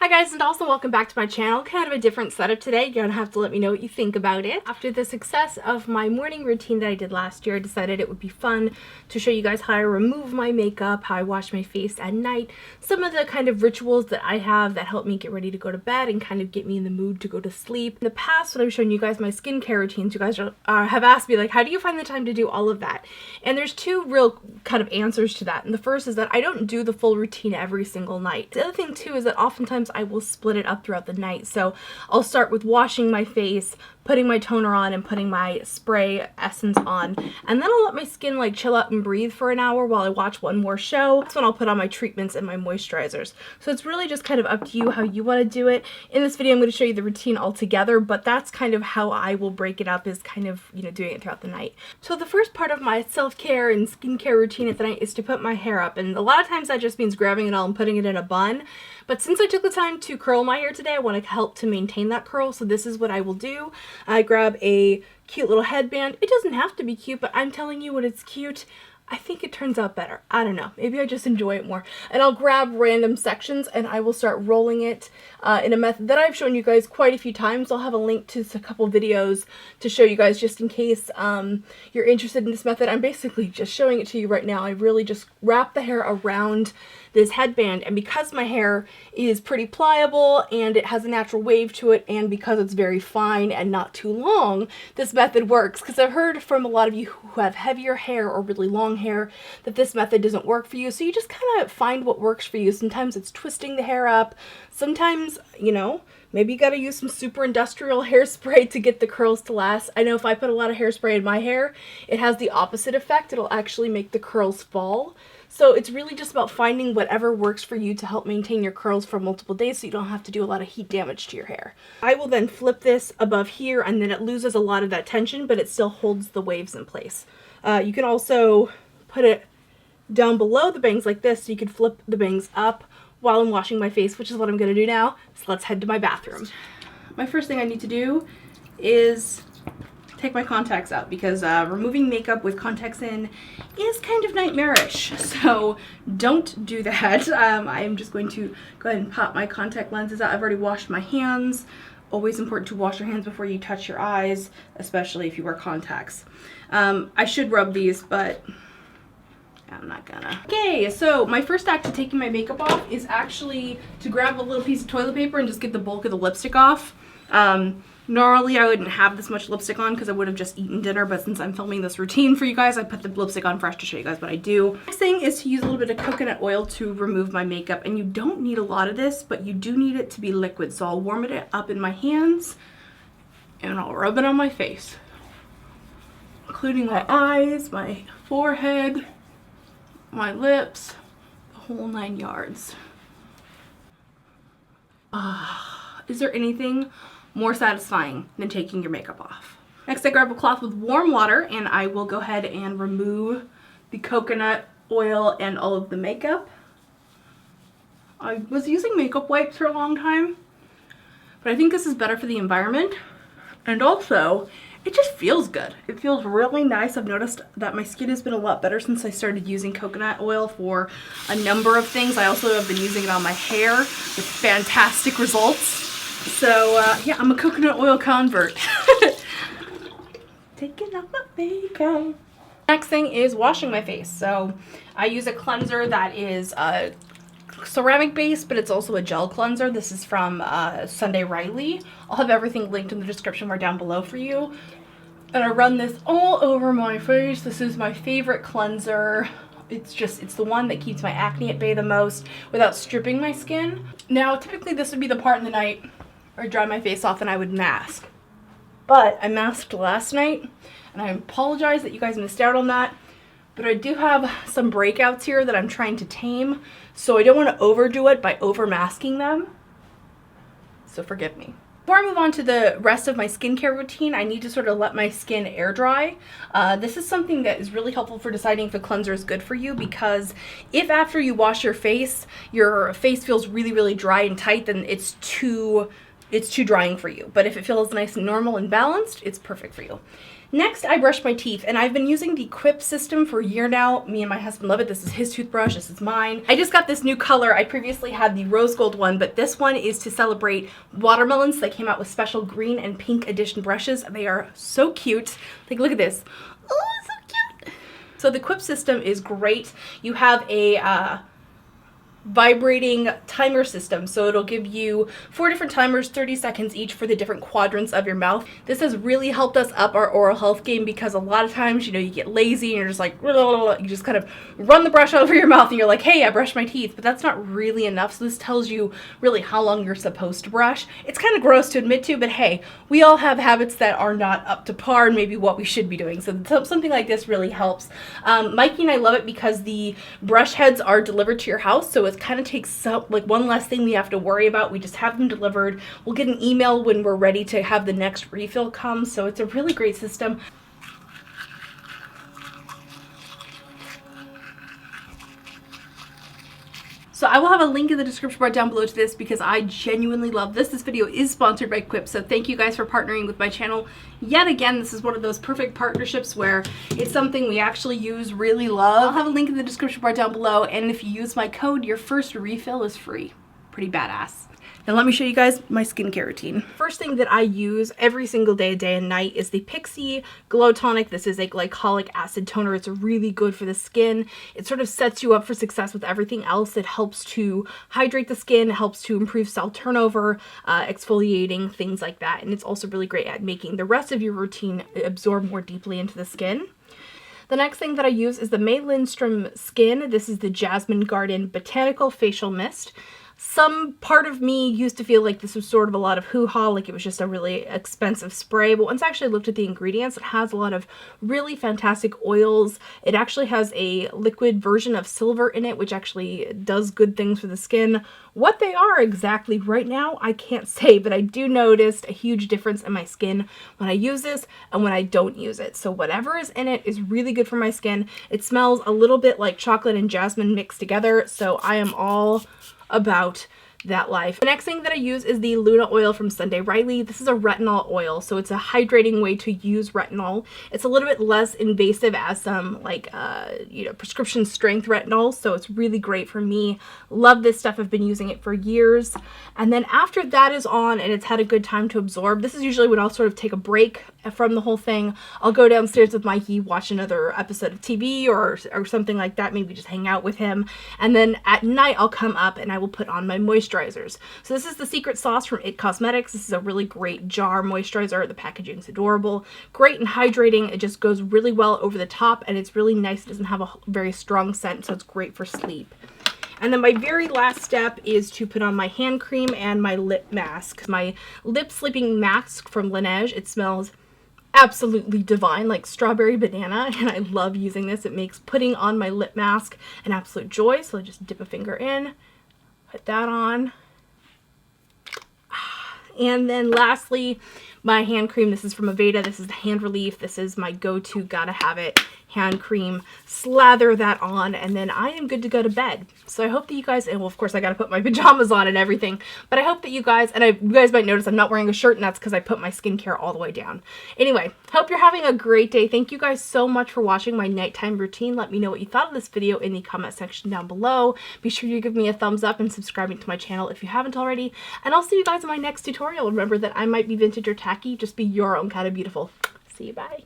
Hi guys, and also welcome back to my channel. Kind of a different setup today. You're gonna have to let me know what you think about it. After the success of my morning routine that I did last year, I decided it would be fun to show you guys how I remove my makeup, how I wash my face at night, some of the kind of rituals that I have that help me get ready to go to bed and kind of get me in the mood to go to sleep. In the past, when I've shown you guys my skincare routines, you guys have asked me, like, how do you find the time to do all of that? And there's two real kind of answers to that. And the first is that I don't do the full routine every single night. The other thing too is that oftentimes I will split it up throughout the night. So I'll start with washing my face, putting my toner on, and putting my spray essence on, and then I'll let my skin like chill out and breathe for an hour while I watch one more show. That's when I'll put on my treatments and my moisturizers. So it's really just kind of up to you how you want to do it. In this video I'm going to show you the routine all together, but that's kind of how I will break it up, is kind of, you know, doing it throughout the night. So the first part of my self-care and skincare routine at the night is to put my hair up, and a lot of times that just means grabbing it all and putting it in a bun. But since I took the time to curl my hair today, I want to help to maintain that curl, so this is what I will do. I grab a cute little headband. It doesn't have to be cute, but I'm telling you when it's cute, I think it turns out better. I don't know. Maybe I just enjoy it more. And I'll grab random sections and I will start rolling it in a method that I've shown you guys quite a few times. I'll have a link to a couple videos to show you guys just in case you're interested in this method. I'm basically just showing it to you right now. I really just wrap the hair around this headband, and because my hair is pretty pliable and it has a natural wave to it, and because it's very fine and not too long, this method works. Because I've heard from a lot of you who have heavier hair or really long hair that this method doesn't work for you, so you just kind of find what works for you. Sometimes it's twisting the hair up, sometimes, you know, maybe you gotta use some super industrial hairspray to get the curls to last. I know if I put a lot of hairspray in my hair, it has the opposite effect. It'll actually make the curls fall. So it's really just about finding whatever works for you to help maintain your curls for multiple days so you don't have to do a lot of heat damage to your hair. I will then flip this above here, and then it loses a lot of that tension, but it still holds the waves in place. You can also put it down below the bangs like this, so you can flip the bangs up while I'm washing my face, which is what I'm going to do now. So let's head to my bathroom. My first thing I need to do is take my contacts out, because removing makeup with contacts in is kind of nightmarish, so don't do that. I'm just going to go ahead and pop my contact lenses out. I've already washed my hands. Always important to wash your hands before you touch your eyes, especially if you wear contacts. I should rub these, but I'm not gonna. Okay, so my first act to taking my makeup off is actually to grab a little piece of toilet paper and just get the bulk of the lipstick off. Normally I wouldn't have this much lipstick on because I would have just eaten dinner, but since I'm filming this routine for you guys, I put the lipstick on fresh to show you guys what I do. Next thing is to use a little bit of coconut oil to remove my makeup, and you don't need a lot of this, but you do need it to be liquid. So I'll warm it up in my hands and I'll rub it on my face, including my eyes, my forehead, my lips, the whole 9 yards. Is there anything more satisfying than taking your makeup off? Next, I grab a cloth with warm water and I will go ahead and remove the coconut oil and all of the makeup. I was using makeup wipes for a long time, but I think this is better for the environment, and also it just feels good. It feels really nice. I've noticed that my skin has been a lot better since I started using coconut oil for a number of things. I also have been using it on my hair with fantastic results. So yeah, I'm a coconut oil convert. Taking off my makeup. Next thing is washing my face. So I use a cleanser that is ceramic based, but it's also a gel cleanser. This is from Sunday Riley. I'll have everything linked in the description bar down below for you. And I run this all over my face. This is my favorite cleanser. It's the one that keeps my acne at bay the most without stripping my skin. Now, typically this would be the part in the night where I dry my face off and I would mask. But I masked last night, and I apologize that you guys missed out on that. But I do have some breakouts here that I'm trying to tame, so I don't want to overdo it by over masking them. So forgive me. Before I move on to the rest of my skincare routine, I need to sort of let my skin air dry. This is something that is really helpful for deciding if a cleanser is good for you, because if after you wash your face feels really, really dry and tight, then it's too drying for you. But if it feels nice and normal and balanced, it's perfect for you. Next, I brush my teeth, and I've been using the Quip system for a year now. Me and my husband love it. This is his toothbrush, this is mine. I just got this new color. I previously had the rose gold one, but this one is to celebrate watermelons. They came out with special green and pink edition brushes. They are so cute. Like, look at this. Oh, so cute. So the Quip system is great. You have a vibrating timer system, so it'll give you 4 different timers, 30 seconds each for the different quadrants of your mouth. This has really helped us up our oral health game because a lot of times, you know, you get lazy and you're just like, you just kind of run the brush over your mouth and you're like, hey, I brushed my teeth, but that's not really enough. So this tells you really how long you're supposed to brush. It's kind of gross to admit to, but hey, we all have habits that are not up to par and maybe what we should be doing. So something like this really helps. Mikey and I love it because the brush heads are delivered to your house, so it kind of takes one less thing we have to worry about. We just have them delivered. We'll get an email when we're ready to have the next refill come, so it's a really great system. So I will have a link in the description bar down below to this because I genuinely love this. This video is sponsored by Quip, so thank you guys for partnering with my channel. Yet again, this is one of those perfect partnerships where it's something we actually use, really love. I'll have a link in the description bar down below, and if you use my code, your first refill is free. Pretty badass. Now let me show you guys my skincare routine. First thing that I use every single day and night is the Pixi Glow Tonic. This is a glycolic acid toner. It's really good for the skin. It sort of sets you up for success with everything else. It helps to hydrate the skin, helps to improve cell turnover, exfoliating, things like that. And it's also really great at making the rest of your routine absorb more deeply into the skin. The next thing that I use is the May Lindstrom Skin. This is the Jasmine Garden Botanical Facial Mist. Some part of me used to feel like this was sort of a lot of hoo-ha, like it was just a really expensive spray, but once I actually looked at the ingredients, it has a lot of really fantastic oils. It actually has a liquid version of silver in it, which actually does good things for the skin. What they are exactly right now, I can't say, but I do notice a huge difference in my skin when I use this and when I don't use it. So whatever is in it is really good for my skin. It smells a little bit like chocolate and jasmine mixed together, so I am all about that life. The next thing that I use is the Luna oil from Sunday Riley. This is a retinol oil, so it's a hydrating way to use retinol. It's a little bit less invasive as some prescription strength retinol, so it's really great for me. Love this stuff. I've been using it for years. And then after that is on and it's had a good time to absorb, this is usually when I'll sort of take a break from the whole thing. I'll go downstairs with Mikey, watch another episode of TV or something like that, maybe just hang out with him. And then at night I'll come up and I will put on my moisturizers. So this is the Secret Sauce from It Cosmetics. This is a really great jar moisturizer. The packaging's adorable, great and hydrating. It just goes really well over the top and it's really nice. It doesn't have a very strong scent, so it's great for sleep. And then my very last step is to put on my hand cream and my lip mask. My lip sleeping mask from Laneige. It smells absolutely divine, like strawberry banana, and I love using this. It makes putting on my lip mask an absolute joy. So I just dip a finger in, put that on. And then lastly, my hand cream. This is from Aveda. This is the Hand Relief. This is my go-to, gotta have it hand cream. Slather that on and then I am good to go to bed. So I hope that you guys, and well, of course I gotta put my pajamas on and everything, but I hope that you guys, and you guys might notice I'm not wearing a shirt, and that's because I put my skincare all the way down. Anyway, hope you're having a great day. Thank you guys so much for watching my nighttime routine. Let me know what you thought of this video in the comment section down below. Be sure you give me a thumbs up and subscribing to my channel if you haven't already, and I'll see you guys in my next tutorial. Remember that I might be vintage or tacky, just be your own kind of beautiful. See you, bye.